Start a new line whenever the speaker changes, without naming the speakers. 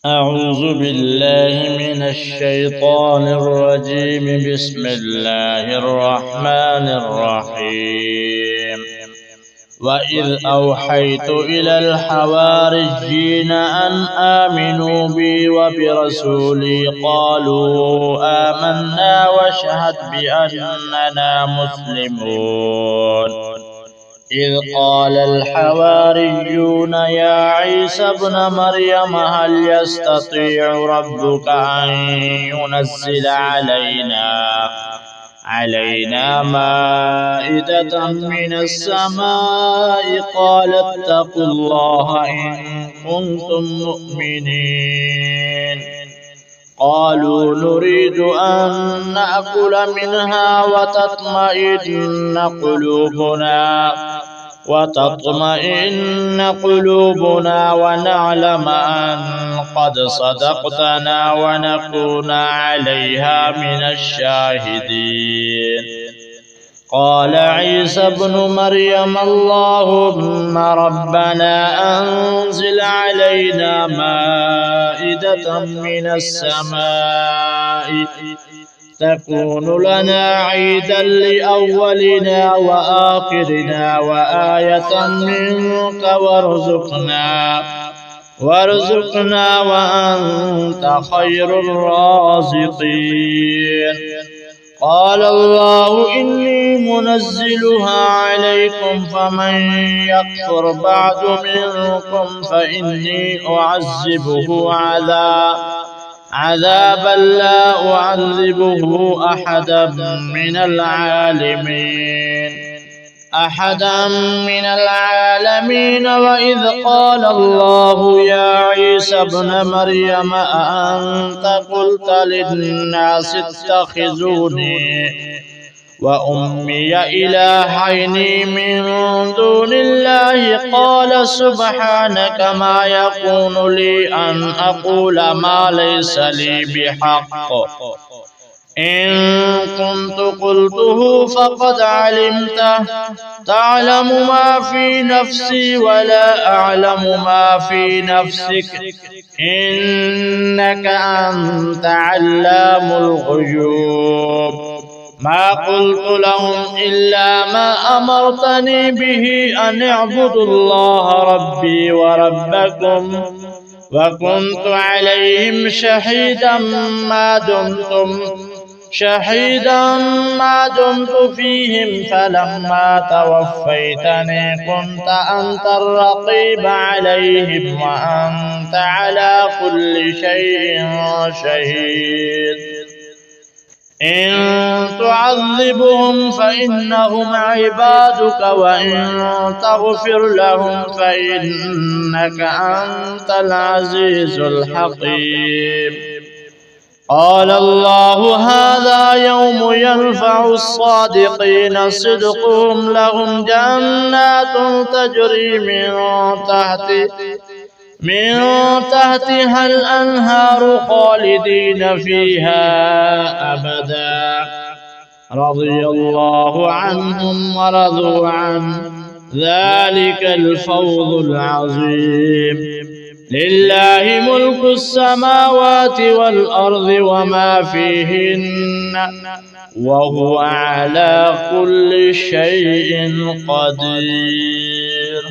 أعوذ بالله من الشيطان الرجيم. بسم الله الرحمن الرحيم. وإذ أوحيت إلى الحواريين أن آمنوا بي وبرسولي قالوا آمنا واشهد بأننا مسلمون. إذ قال الحواريون يا عيسى ابن مريم هل يستطيع ربك أن ينزل علينا مائدة من السماء؟ قال اتقوا الله إن كنتم مؤمنين. قالوا نريد أن نأكل منها وتطمئن قلوبنا ونعلم أن قد صدقتنا ونكون عليها من الشاهدين. قال عيسى ابن مريم اللهم ربنا أنزل علينا مائدة من السماء تكون لنا عيدا لأولنا وآخرنا وآية منك وارزقنا وأنت خير الرازقين. قال الله إني منزلها عليكم فمن يكفر بعد منكم فإني أعذبه عذابا لا أعذبه أحدا من العالمين. وإذ قال الله يا عيسى ابن مريم أأنت قلت للناس اتخذوني وأمي إلهين من دون الله؟ قال سبحانك ما يكون لي أن أقول ما ليس لي بحق، إن كنت قلته فقد علمته، تعلم ما في نفسي ولا أعلم ما في نفسك، إنك أنت علام الغيوب. ما قلت لهم إلا ما أمرتني به أن اعبدوا الله ربي وربكم، وكنت عليهم شهيدا ما دمت فيهم، فلما توفيتني كنت أنت الرقيب عليهم وأنت على كل شيء شهيد. إن تعذبهم فإنهم عبادك وإن تغفر لهم فإنك أنت العزيز الحكيم. قال الله هذا يوم ينفع الصادقين صدقهم، لهم جنات تجري من تحتها الأنهار خالدين فيها أبدا، رضي الله عنهم ورضوا عنه، ذلك الفوز العظيم. لله ملك السماوات والأرض وما فيهن، وهو على كل شيء قدير.